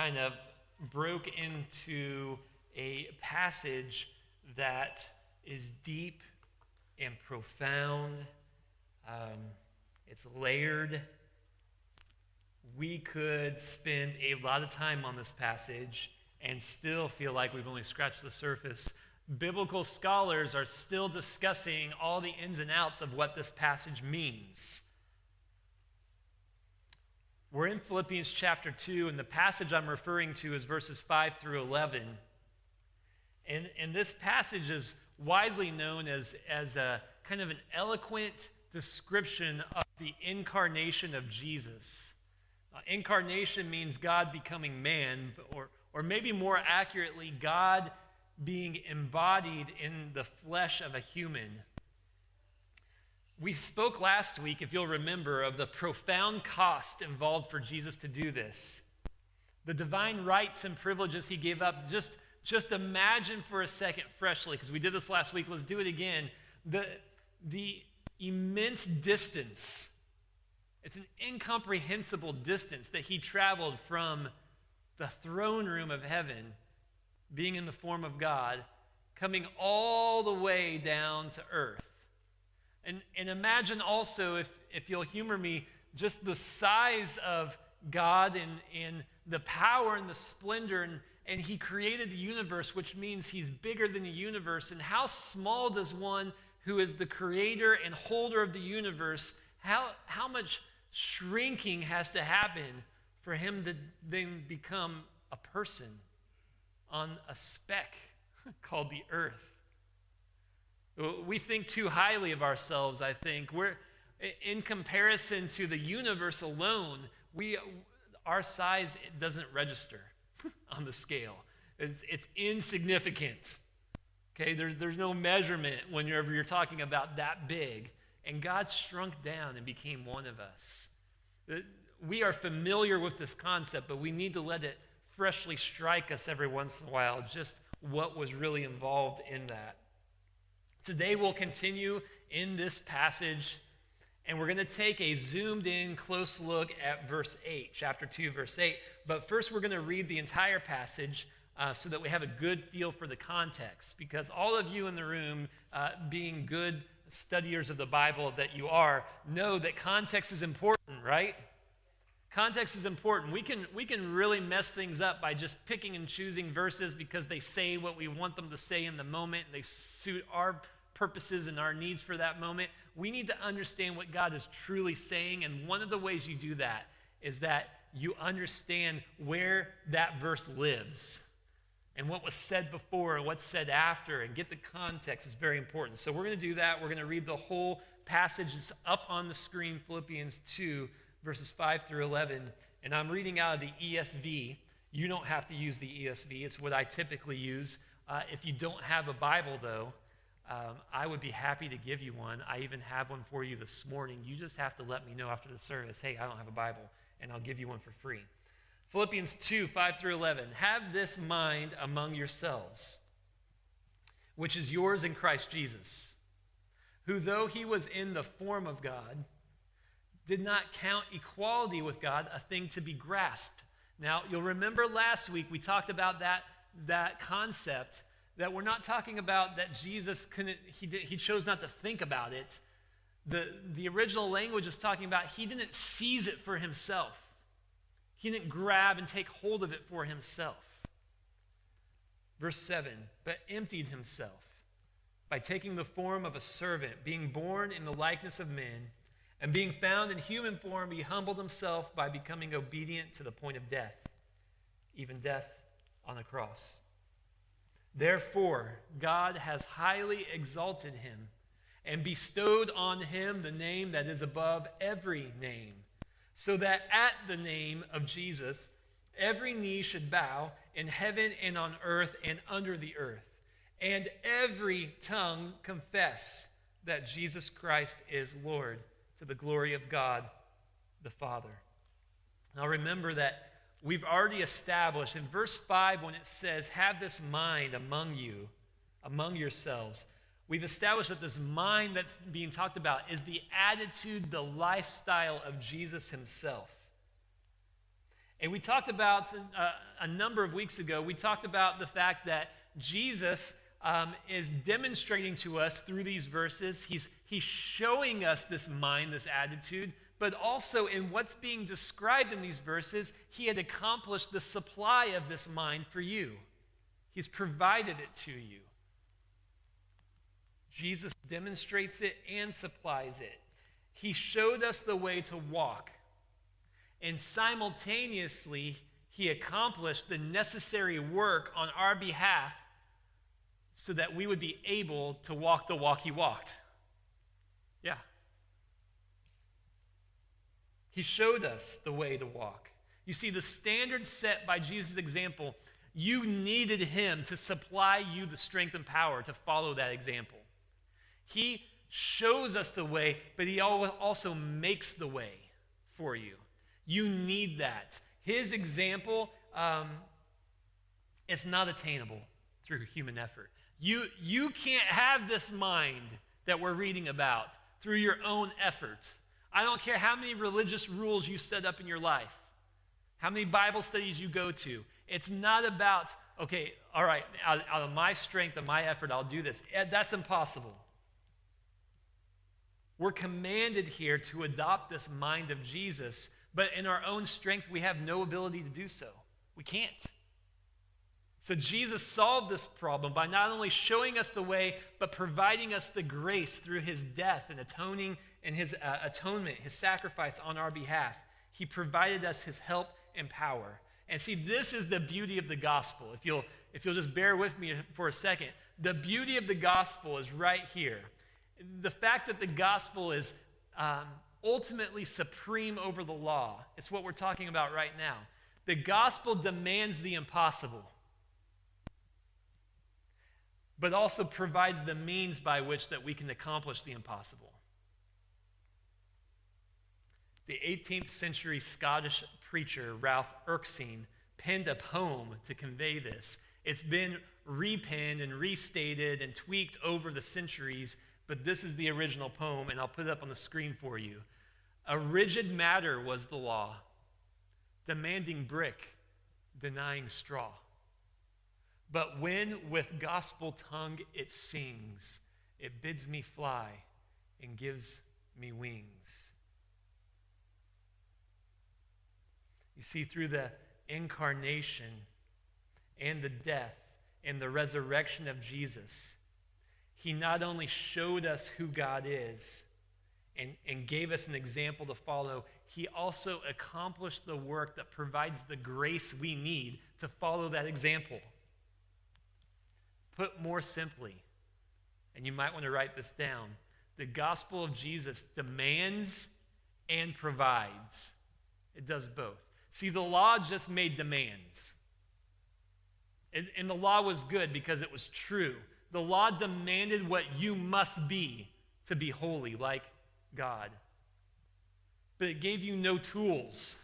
kind of broke into a passage that is deep and profound. It's layered. We could spend a lot of time on this passage and still feel like we've only scratched the surface. Biblical scholars are still discussing all the ins and outs of what this passage means. We're in Philippians chapter 2, and the passage I'm referring to is verses 5 through 11. And this passage is widely known as a kind of an eloquent description of the incarnation of Jesus. Incarnation means God becoming man, or maybe more accurately, God being embodied in the flesh of a human. We spoke last week, if you'll remember, of the profound cost involved for Jesus to do this. The divine rights and privileges he gave up. Just imagine for a second freshly, because we did this last week, let's do it again. The immense distance, it's an incomprehensible distance that he traveled from the throne room of heaven, being in the form of God, coming all the way down to earth. And imagine also, if you'll humor me, just the size of God and the power and the splendor, and he created the universe, which means he's bigger than the universe. And how small does one who is the creator and holder of the universe, how much shrinking has to happen for him to then become a person on a speck called the earth? We think too highly of ourselves, I think. We're, in comparison to the universe alone, our size doesn't register on the scale. It's insignificant. Okay, there's no measurement whenever you're talking about that big. And God shrunk down and became one of us. We are familiar with this concept, but we need to let it freshly strike us every once in a while, just what was really involved in that. Today we'll continue in this passage, and we're going to take a zoomed-in close look at verse 8, chapter 2, verse 8. But first we're going to read the entire passage so that we have a good feel for the context, because all of you in the room, being good studiers of the Bible that you are, know that context is important, right? Context is important. We can really mess things up by just picking and choosing verses because they say what we want them to say in the moment. They suit our purposes and our needs for that moment. We need to understand what God is truly saying, and one of the ways you do that is that you understand where that verse lives and what was said before and what's said after, and get the context is very important. So we're going to do that. We're going to read the whole passage. It's up on the screen, Philippians 2, verses 5 through 11, and I'm reading out of the ESV. You don't have to use the ESV. It's what I typically use. If you don't have a Bible, though, I would be happy to give you one. I even have one for you this morning. You just have to let me know after the service, hey, I don't have a Bible, and I'll give you one for free. Philippians 2, 5 through 11. Have this mind among yourselves, which is yours in Christ Jesus, who though he was in the form of God, did not count equality with God a thing to be grasped. Now, you'll remember last week we talked about that concept, that we're not talking about that Jesus he chose not to think about it. The original language is talking about he didn't seize it for himself. He didn't grab and take hold of it for himself. Verse 7, but emptied himself by taking the form of a servant, being born in the likeness of men, and being found in human form, he humbled himself by becoming obedient to the point of death, even death on a cross. Therefore, God has highly exalted him and bestowed on him the name that is above every name, so that at the name of Jesus, every knee should bow in heaven and on earth and under the earth, and every tongue confess that Jesus Christ is Lord, to the glory of God the Father. Now remember that we've already established in verse 5 when it says, have this mind among you, among yourselves. We've established that this mind that's being talked about is the attitude, the lifestyle of Jesus himself. And we talked about, a number of weeks ago, we talked about the fact that Jesus is demonstrating to us through these verses, he's showing us this mind, this attitude, but also in what's being described in these verses, he had accomplished the supply of this mind for you. He's provided it to you. Jesus demonstrates it and supplies it. He showed us the way to walk. And simultaneously, he accomplished the necessary work on our behalf so that we would be able to walk the walk he walked. Yeah. He showed us the way to walk. You see, the standard set by Jesus' example, you needed him to supply you the strength and power to follow that example. He shows us the way, but he also makes the way for you. You need that. His example is not attainable through human effort. You can't have this mind that we're reading about through your own effort. I don't care how many religious rules you set up in your life, how many Bible studies you go to. It's not about, okay, all right, out of my strength and my effort, I'll do this. That's impossible. We're commanded here to adopt this mind of Jesus, but in our own strength, we have no ability to do so. We can't. So Jesus solved this problem by not only showing us the way, but providing us the grace through his death and atoning and his atonement, his sacrifice on our behalf. He provided us his help and power. And see, this is the beauty of the gospel. If you'll just bear with me for a second, the beauty of the gospel is right here. The fact that the gospel is ultimately supreme over the law. It's what we're talking about right now. The gospel demands the impossible, but also provides the means by which that we can accomplish the impossible. The 18th century Scottish preacher Ralph Erskine penned a poem to convey this. It's been repenned and restated and tweaked over the centuries, but this is the original poem, and I'll put it up on the screen for you. A rigid matter was the law, demanding brick, denying straw. But when with gospel tongue it sings, it bids me fly and gives me wings. You see, through the incarnation and the death and the resurrection of Jesus, he not only showed us who God is and gave us an example to follow, he also accomplished the work that provides the grace we need to follow that example. Put more simply, and you might want to write this down, the gospel of Jesus demands and provides. It does both. See, the law just made demands. And the law was good because it was true. The law demanded what you must be to be holy like God. But it gave you no tools.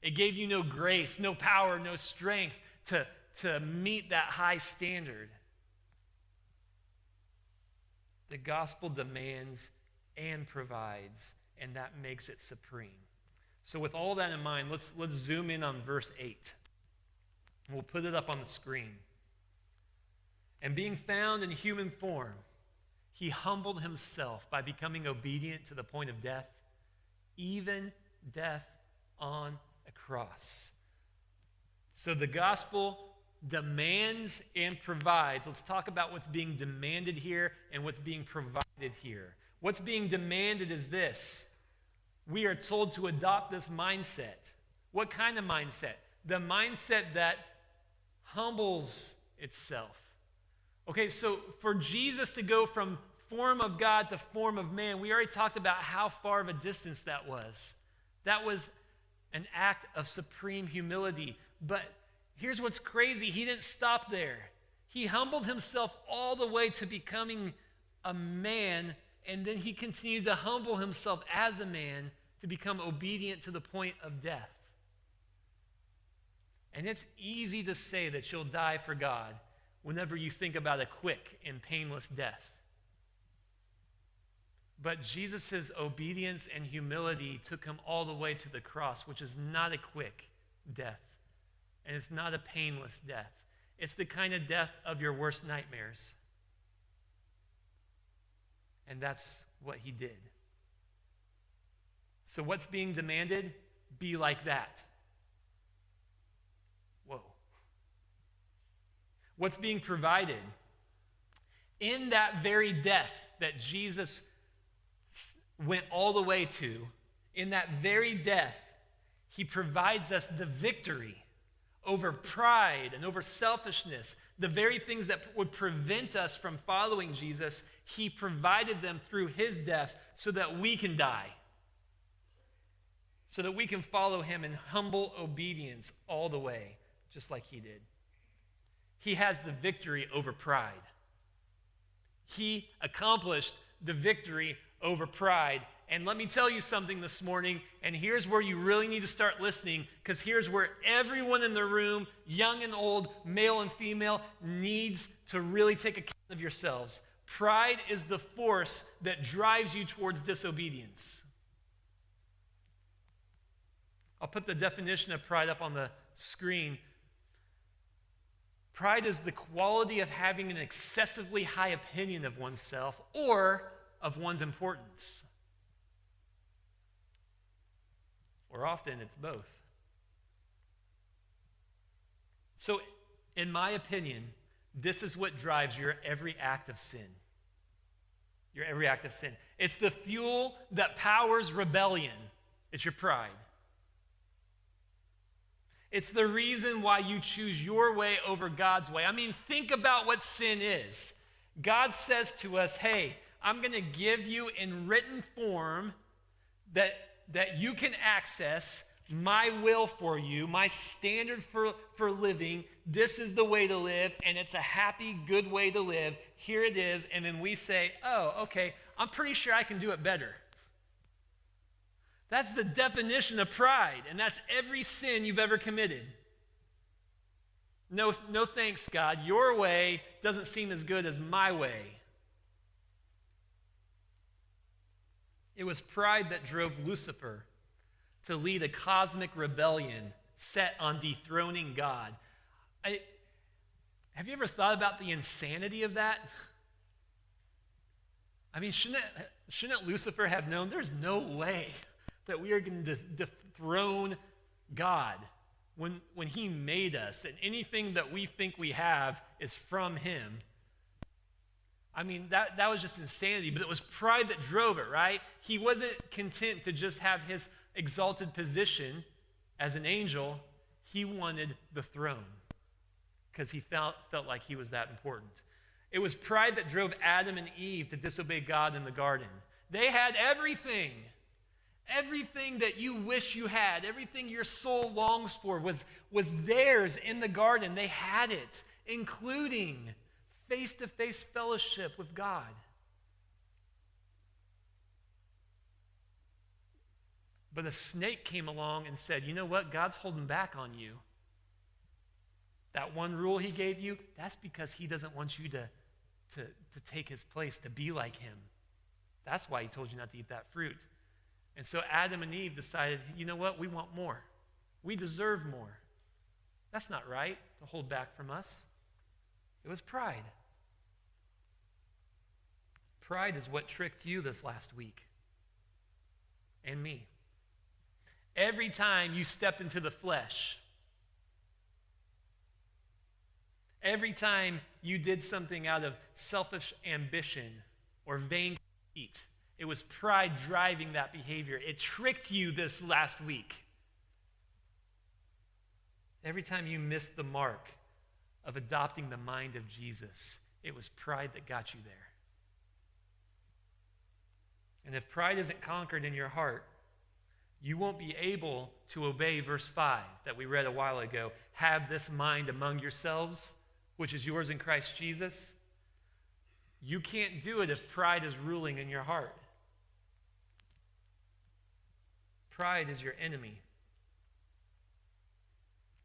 It gave you no grace, no power, no strength to meet that high standard. The gospel demands and provides, and that makes it supreme. So with all that in mind, let's zoom in on verse 8. We'll put it up on the screen. And being found in human form, he humbled himself by becoming obedient to the point of death, even death on a cross. So the gospel demands and provides. Let's talk about what's being demanded here and what's being provided here. What's being demanded is this. We are told to adopt this mindset. What kind of mindset? The mindset that humbles itself. Okay, so for Jesus to go from form of God to form of man, we already talked about how far of a distance that was. That was an act of supreme humility. But here's what's crazy. He didn't stop there. He humbled himself all the way to becoming a man, and then he continued to humble himself as a man to become obedient to the point of death. And it's easy to say that you'll die for God whenever you think about a quick and painless death. But Jesus' obedience and humility took him all the way to the cross, which is not a quick, death. And it's not a painless death. It's the kind of death of your worst nightmares. And that's what he did. So what's being demanded? Be like that. Whoa. What's being provided? In that very death that Jesus went all the way to, in that very death, he provides us the victory over pride and over selfishness. The very things that would prevent us from following Jesus, he provided them through his death so that we can die. So that we can follow him in humble obedience all the way, just like he did. He has the victory over pride. He accomplished the victory over pride. And let me tell you something this morning, and here's where you really need to start listening, because here's where everyone in the room, young and old, male and female, needs to really take account of yourselves. Pride is the force that drives you towards disobedience. I'll put the definition of pride up on the screen. Pride is the quality of having an excessively high opinion of oneself or of one's importance. Or often it's both. So, in my opinion, this is what drives your every act of sin. Your every act of sin. It's the fuel that powers rebellion. It's your pride. It's the reason why you choose your way over God's way. I mean, think about what sin is. God says to us, hey, I'm going to give you in written form that you can access my will for you, my standard for living. This is the way to live, and it's a happy, good way to live. Here it is. And then we say, oh, okay, I'm pretty sure I can do it better. That's the definition of pride, and that's every sin you've ever committed. No thanks, God. Your way doesn't seem as good as my way. It was pride that drove Lucifer to lead a cosmic rebellion set on dethroning God. Have you ever thought about the insanity of that? I mean, shouldn't Lucifer have known there's no way that we are going to dethrone God when he made us, and anything that we think we have is from him? I mean, that was just insanity, but it was pride that drove it, right? He wasn't content to just have his exalted position as an angel. He wanted the throne because he felt like he was that important. It was pride that drove Adam and Eve to disobey God in the garden. They had everything. Everything that you wish you had, everything your soul longs for was theirs in the garden. They had it, including face-to-face fellowship with God. But a snake came along and said, you know what? God's holding back on you. That one rule he gave you, that's because he doesn't want you to take his place, to be like him. That's why he told you not to eat that fruit. And so Adam and Eve decided, you know what? We want more. We deserve more. That's not right to hold back from us. It was pride. Pride is what tricked you this last week and me. Every time you stepped into the flesh, every time you did something out of selfish ambition or vain conceit, it was pride driving that behavior. It tricked you this last week. Every time you missed the mark of adopting the mind of Jesus, it was pride that got you there. And if pride isn't conquered in your heart, you won't be able to obey verse 5 that we read a while ago. Have this mind among yourselves, which is yours in Christ Jesus. You can't do it if pride is ruling in your heart. Pride is your enemy.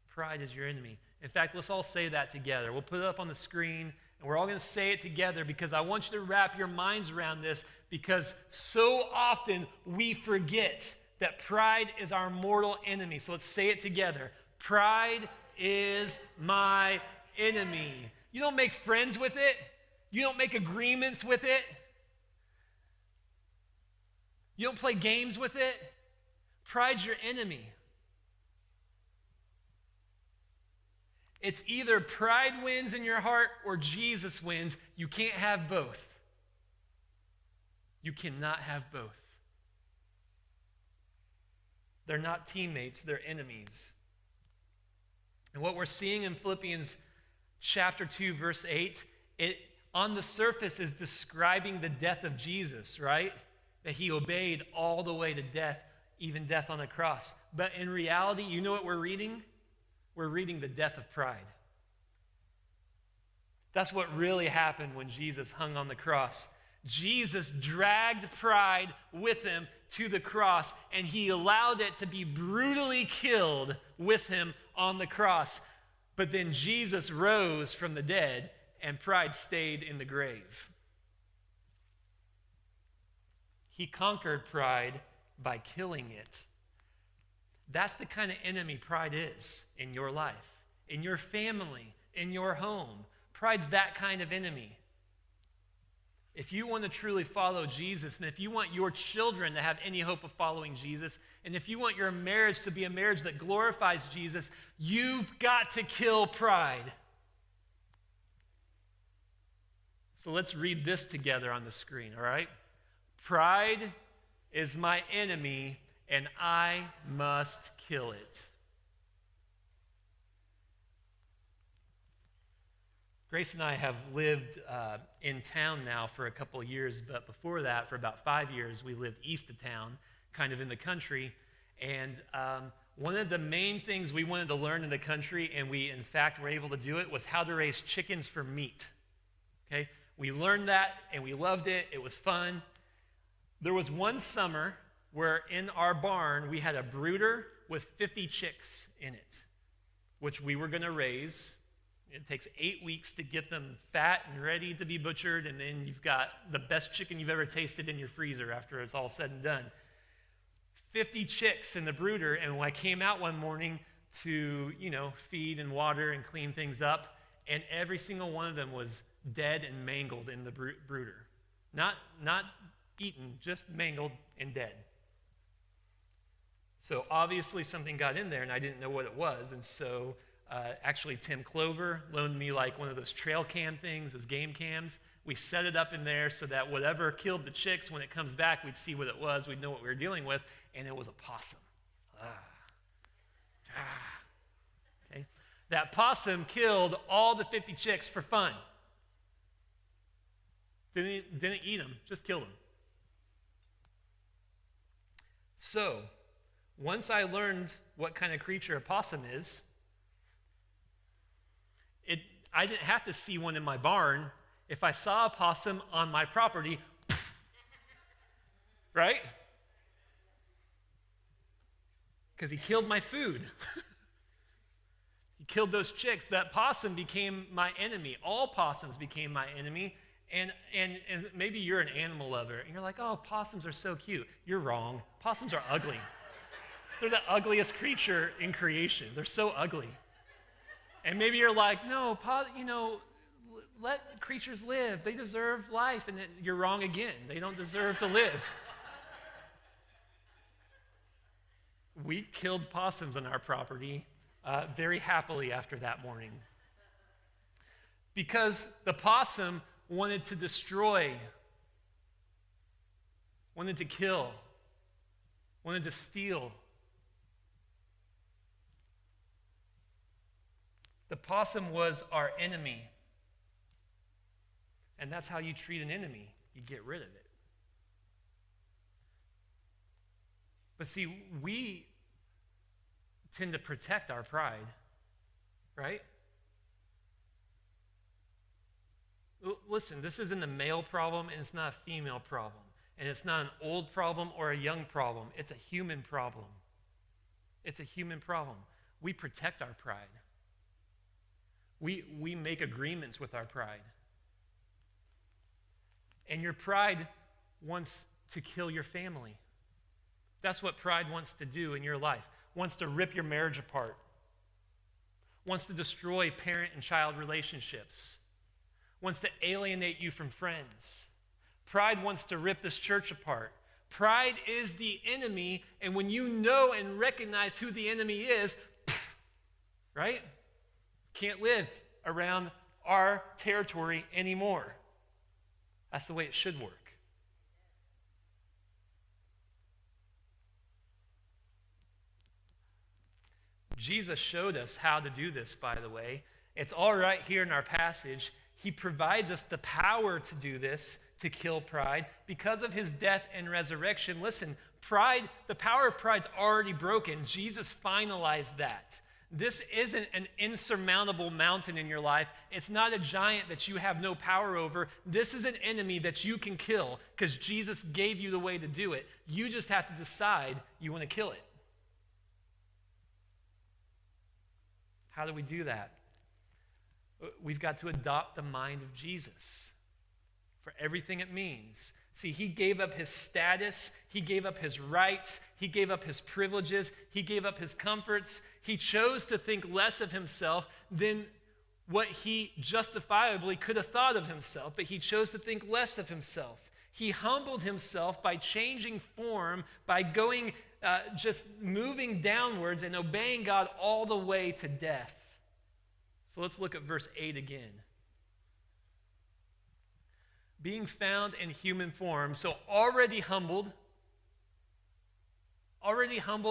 Pride is your enemy. In fact, let's all say that together. We'll put it up on the screen, and we're all going to say it together because I want you to wrap your minds around this, because so often we forget that pride is our mortal enemy. So let's say it together. Pride is my enemy. You don't make friends with it. You don't make agreements with it. You don't play games with it. Pride's your enemy. It's either pride wins in your heart or Jesus wins. You can't have both. You cannot have both. They're not teammates, they're enemies. And what we're seeing in Philippians chapter 2, verse 8, it on the surface is describing the death of Jesus, right? That he obeyed all the way to death, even death on a cross. But in reality, you know what we're reading? We're reading the death of pride. That's what really happened when Jesus hung on the cross. Jesus dragged pride with him to the cross, and he allowed it to be brutally killed with him on the cross. But then Jesus rose from the dead, and pride stayed in the grave. He conquered pride by killing it. That's the kind of enemy pride is in your life, in your family, in your home. Pride's that kind of enemy. If you want to truly follow Jesus, and if you want your children to have any hope of following Jesus, and if you want your marriage to be a marriage that glorifies Jesus, you've got to kill pride. So let's read this together on the screen, all right? Pride is my enemy, and I must kill it. Grace and I have lived in town now for a couple of years, but before that, for about 5 years, we lived east of town, kind of in the country. And one of the main things we wanted to learn in the country, and we in fact were able to do it, was how to raise chickens for meat. Okay? We learned that, and we loved it. It was fun. There was one summer where in our barn we had a brooder with 50 chicks in it, which we were going to raise. It takes 8 weeks to get them fat and ready to be butchered, and then you've got the best chicken you've ever tasted in your freezer after it's all said and done. 50 chicks in the brooder, and when I came out one morning to, feed and water and clean things up, and every single one of them was dead and mangled in the brooder. Not eaten, just mangled and dead. So obviously something got in there, and I didn't know what it was, and so actually Tim Clover loaned me like one of those trail cam things, those game cams. We set it up in there so that whatever killed the chicks, when it comes back, we'd see what it was, we'd know what we were dealing with, and it was a possum. Okay. That possum killed all the 50 chicks for fun. Didn't eat them, just killed them. So, once I learned what kind of creature a possum is, I didn't have to see one in my barn. If I saw a possum on my property, right? Because he killed my food. He killed those chicks. That possum became my enemy. All possums became my enemy. And maybe you're an animal lover, and you're like, oh, possums are so cute. You're wrong. Possums are ugly. They're the ugliest creature in creation. They're so ugly. And maybe you're like, no, let creatures live. They deserve life. And then you're wrong again. They don't deserve to live. We killed possums on our property very happily after that morning. Because the possum wanted to destroy, wanted to kill, wanted to steal. The possum was our enemy. And that's how you treat an enemy. You get rid of it. But see, we tend to protect our pride, right? Listen, this isn't a male problem, and it's not a female problem. And it's not an old problem or a young problem. It's a human problem. It's a human problem. We protect our pride. We make agreements with our pride. And your pride wants to kill your family. That's what pride wants to do in your life. Wants to rip your marriage apart. wants to destroy parent and child relationships, wants to alienate you from friends. Pride wants to rip this church apart. Pride is the enemy, and when you know and recognize who the enemy is, right? Can't live around our territory anymore. That's the way it should work. Jesus showed us how to do this, by the way. It's all right here in our passage. He provides us the power to do this, to kill pride. Because of his death and resurrection, listen, pride, the power of pride's already broken. Jesus finalized that. This isn't an insurmountable mountain in your life. It's not a giant that you have no power over. This is an enemy that you can kill because Jesus gave you the way to do it. You just have to decide you want to kill it. How do we do that? We've got to adopt the mind of Jesus for everything it means. See, he gave up his status, he gave up his rights, he gave up his privileges, he gave up his comforts. He chose to think less of himself than what he justifiably could have thought of himself, but he chose to think less of himself. He humbled himself by changing form, by going, just moving downwards and obeying God all the way to death. So let's look at verse 8 again. Being found in human form, so already humbled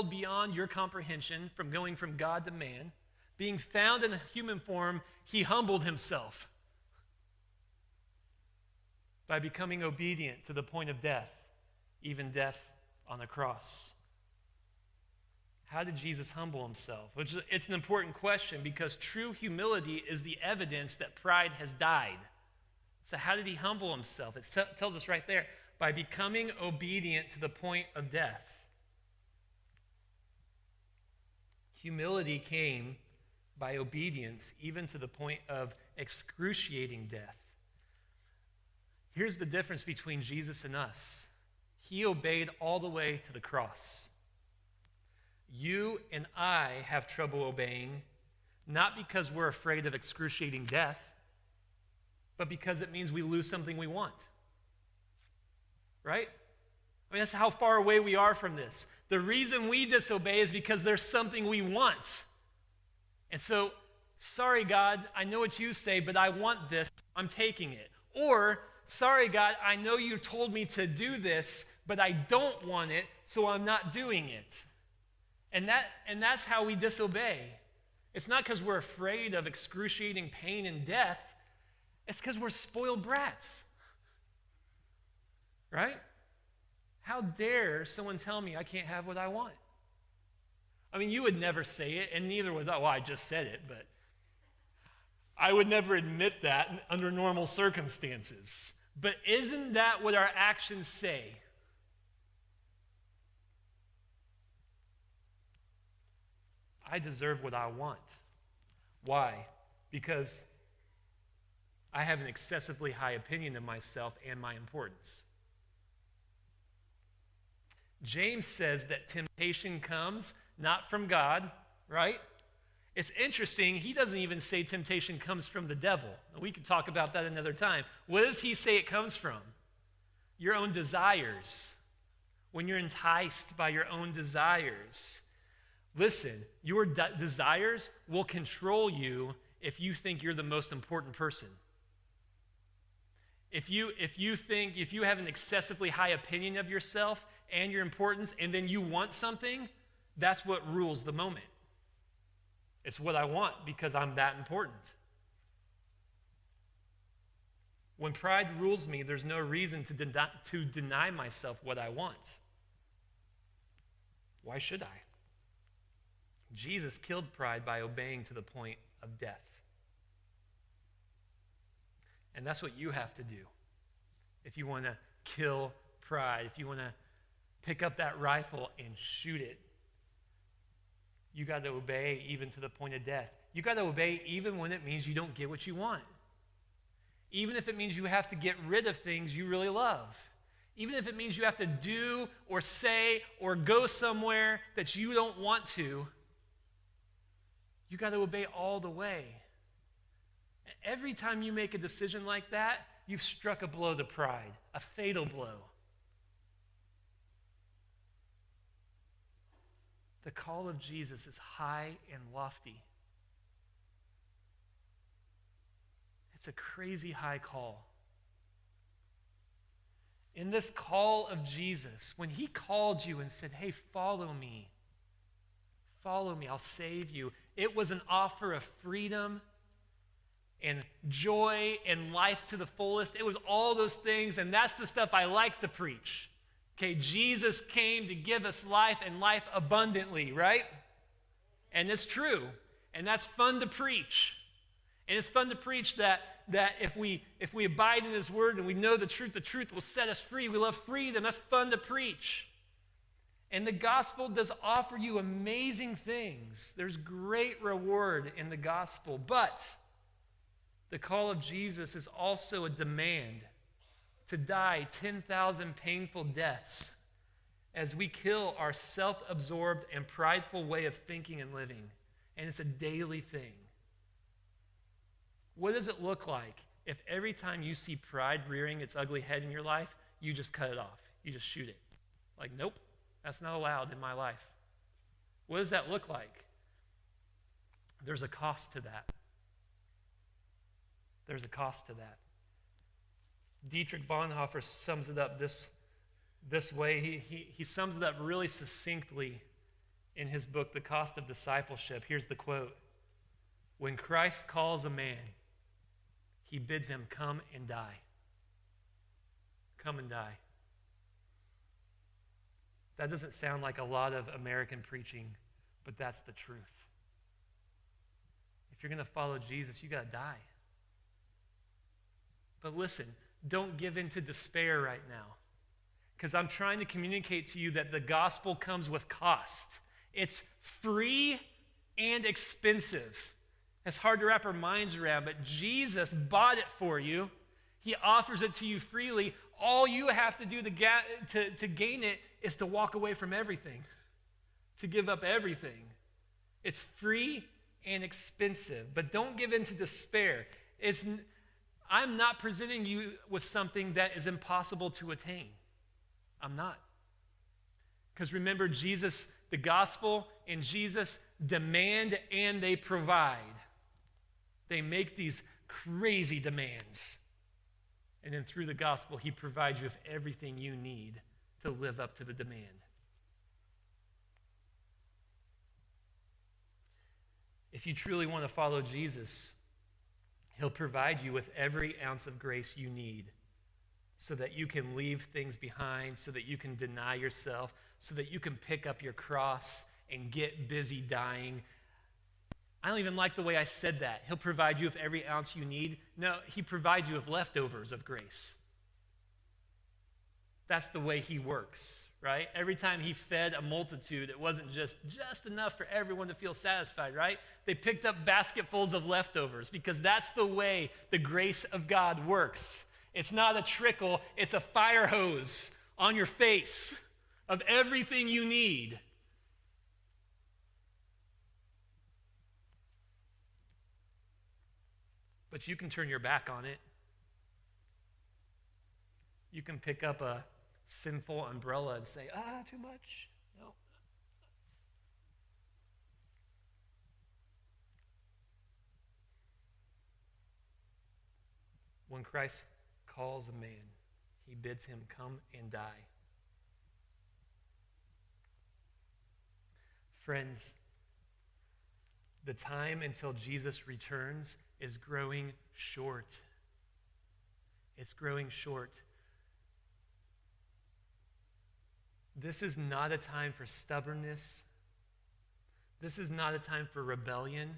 beyond your comprehension from going from God to man, being found in a human form, he humbled himself by becoming obedient to the point of death, even death on the cross. How did Jesus humble himself? It's an important question because true humility is the evidence that pride has died. So how did he humble himself? It tells us right there, by becoming obedient to the point of death. Humility came by obedience, even to the point of excruciating death. Here's the difference between Jesus and us. He obeyed all the way to the cross. You and I have trouble obeying, not because we're afraid of excruciating death, but because it means we lose something we want. Right? I mean, that's how far away we are from this. The reason we disobey is because there's something we want. And so, sorry, God, I know what you say, but I want this. I'm taking it. Or, sorry, God, I know you told me to do this, but I don't want it, so I'm not doing it. And that's how we disobey. It's not because we're afraid of excruciating pain and death. It's because we're spoiled brats. Right? How dare someone tell me I can't have what I want? I mean, you would never say it, and neither would I. Well, I just said it, but I would never admit that under normal circumstances. But isn't that what our actions say? I deserve what I want. Why? Because I have an excessively high opinion of myself and my importance. James says that temptation comes not from God, right? It's interesting, he doesn't even say temptation comes from the devil. We can talk about that another time. What does he say it comes from? Your own desires. When you're enticed by your own desires. Listen, your desires will control you if you think you're the most important person. If you have an excessively high opinion of yourself and your importance, and then you want something, that's what rules the moment. It's what I want because I'm that important. When pride rules me, there's no reason to deny myself what I want. Why should I? Jesus killed pride by obeying to the point of death. And that's what you have to do. If you want to kill pride, if you want to pick up that rifle and shoot it, you got to obey even to the point of death. You got to obey even when it means you don't get what you want. Even if it means you have to get rid of things you really love. Even if it means you have to do or say or go somewhere that you don't want to, You got to obey all the way. Every time you make a decision like that, you've struck a blow to pride, a fatal blow. The call of Jesus is high and lofty. It's a crazy high call. In this call of Jesus, when he called you and said, hey, follow me, I'll save you, it was an offer of freedom and joy and life to the fullest. It was all those things, and that's the stuff I like to preach. Okay, Jesus came to give us life and life abundantly, right? And it's true, and that's fun to preach. And it's fun to preach that if we abide in his word and we know the truth will set us free. We love freedom. That's fun to preach. And the gospel does offer you amazing things. There's great reward in the gospel, but the call of Jesus is also a demand to die 10,000 painful deaths as we kill our self-absorbed and prideful way of thinking and living. And it's a daily thing. What does it look like if every time you see pride rearing its ugly head in your life, you just cut it off? You just shoot it. Like, nope, that's not allowed in my life. What does that look like? There's a cost to that. There's a cost to that. Dietrich Bonhoeffer sums it up this way. He sums it up really succinctly in his book, The Cost of Discipleship. Here's the quote. When Christ calls a man, he bids him come and die. Come and die. That doesn't sound like a lot of American preaching, but that's the truth. If you're going to follow Jesus, you got to die. But listen, don't give in to despair right now, because I'm trying to communicate to you that the gospel comes with cost. It's free and expensive. It's hard to wrap our minds around, but Jesus bought it for you. He offers it to you freely. All you have to do to gain it is to walk away from everything, to give up everything. It's free and expensive, but don't give in to despair. I'm not presenting you with something that is impossible to attain. I'm not. Because remember, Jesus, the gospel and Jesus demand and they provide. They make these crazy demands. And then through the gospel, he provides you with everything you need to live up to the demand. If you truly want to follow Jesus, he'll provide you with every ounce of grace you need so that you can leave things behind, so that you can deny yourself, so that you can pick up your cross and get busy dying. I don't even like the way I said that. He'll provide you with every ounce you need. No, he provides you with leftovers of grace. That's the way he works, right? Every time he fed a multitude, it wasn't just enough for everyone to feel satisfied, right? They picked up basketfuls of leftovers because that's the way the grace of God works. It's not a trickle, it's a fire hose on your face of everything you need. But you can turn your back on it. You can pick up a sinful umbrella and say, too much. No. When Christ calls a man, he bids him come and die. Friends, the time until Jesus returns is growing short. It's growing short. This is not a time for stubbornness. This is not a time for rebellion.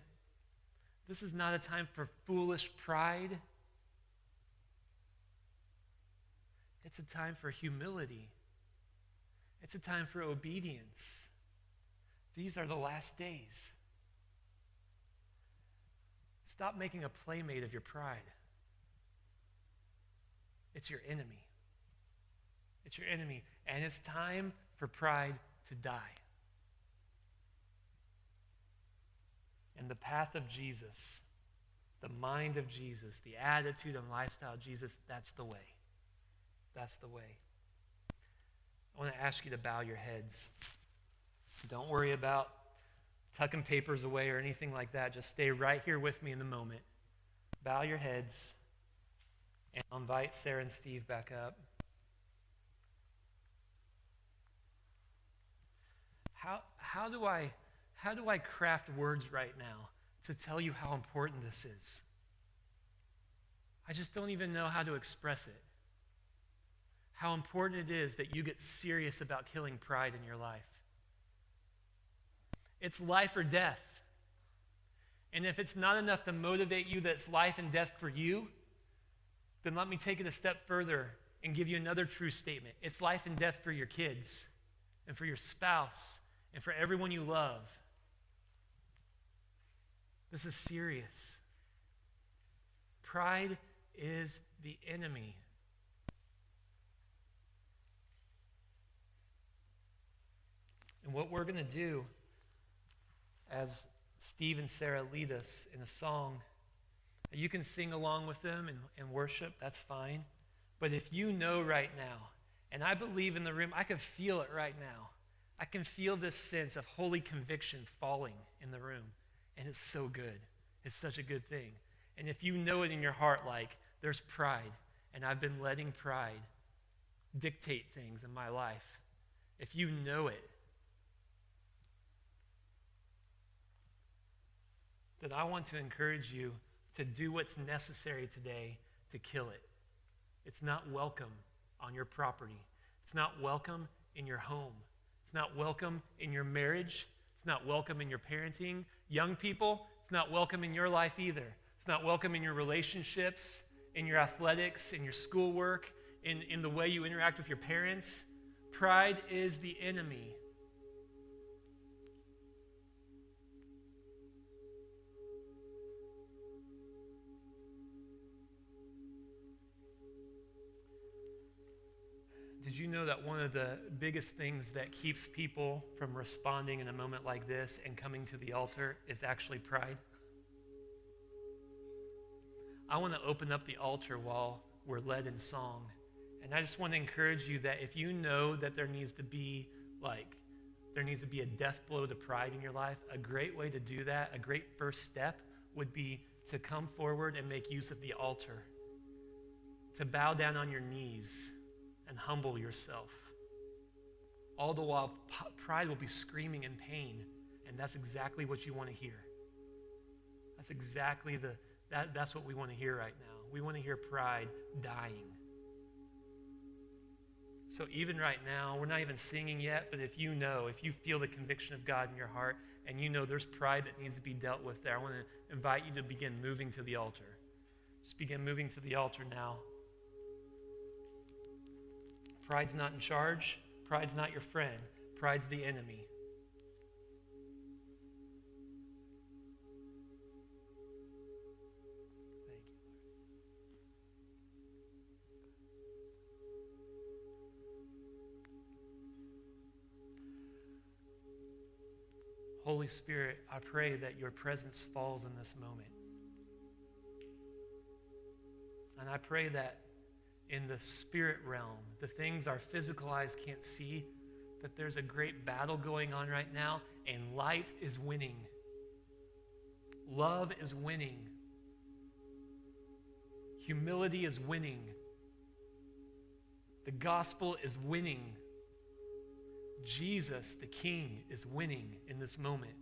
This is not a time for foolish pride. It's a time for humility. It's a time for obedience. These are the last days. Stop making a playmate of your pride. It's your enemy. It's your enemy. And it's time for pride to die. and the path of Jesus, the mind of Jesus, the attitude and lifestyle of Jesus, that's the way. That's the way. I want to ask you to bow your heads. Don't worry about tucking papers away or anything like that. Just stay right here with me in the moment. Bow your heads, and I'll invite Sarah and Steve back up. How do I craft words right now to tell you how important this is? I just don't even know how to express it. How important it is that you get serious about killing pride in your life. It's life or death. And if it's not enough to motivate you that it's life and death for you, then let me take it a step further and give you another true statement. It's life and death for your kids and for your spouse and for everyone you love. This is serious. Pride is the enemy. And what we're going to do as Steve and Sarah lead us in a song, you can sing along with them and worship, that's fine. But if you know right now, and I believe in the room, I can feel it right now. I can feel this sense of holy conviction falling in the room. And it's so good. It's such a good thing. And if you know it in your heart, like there's pride, and I've been letting pride dictate things in my life, if you know it, then I want to encourage you to do what's necessary today to kill it. It's not welcome on your property. It's not welcome in your home. It's not welcome in your marriage. It's not welcome in your parenting. Young people, it's not welcome in your life either. It's not welcome in your relationships, in your athletics, in your schoolwork, in the way you interact with your parents. Pride is the enemy. Did you know that one of the biggest things that keeps people from responding in a moment like this and coming to the altar is actually pride? I want to open up the altar while we're led in song. And I just want to encourage you that if you know that there needs to be a death blow to pride in your life, a great way to do that, a great first step would be to come forward and make use of the altar, to bow down on your knees and humble yourself. All the while, pride will be screaming in pain, and that's exactly what you want to hear. That's exactly that's what we want to hear right now. We want to hear pride dying. So even right now, we're not even singing yet, but if you feel the conviction of God in your heart, and you know there's pride that needs to be dealt with there, I want to invite you to begin moving to the altar. Just begin moving to the altar now. Pride's not in charge. Pride's not your friend. Pride's the enemy. Thank you, Lord. Holy Spirit, I pray that your presence falls in this moment. And I pray that in the spirit realm, the things our physical eyes can't see, that there's a great battle going on right now, and light is winning. Love is winning. Humility is winning. The gospel is winning. Jesus, the King, is winning in this moment.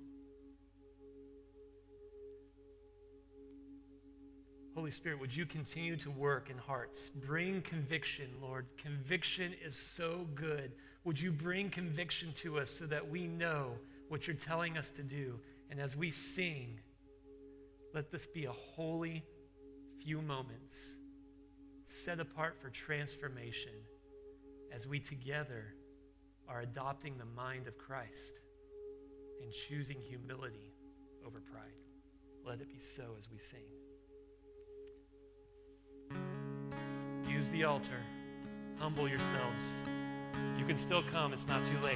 Holy Spirit, would you continue to work in hearts? Bring conviction, Lord. Conviction is so good. Would you bring conviction to us so that we know what you're telling us to do? And as we sing, let this be a holy few moments set apart for transformation as we together are adopting the mind of Christ and choosing humility over pride. Let it be so as we sing. Use the altar. Humble yourselves. You can still come. It's not too late.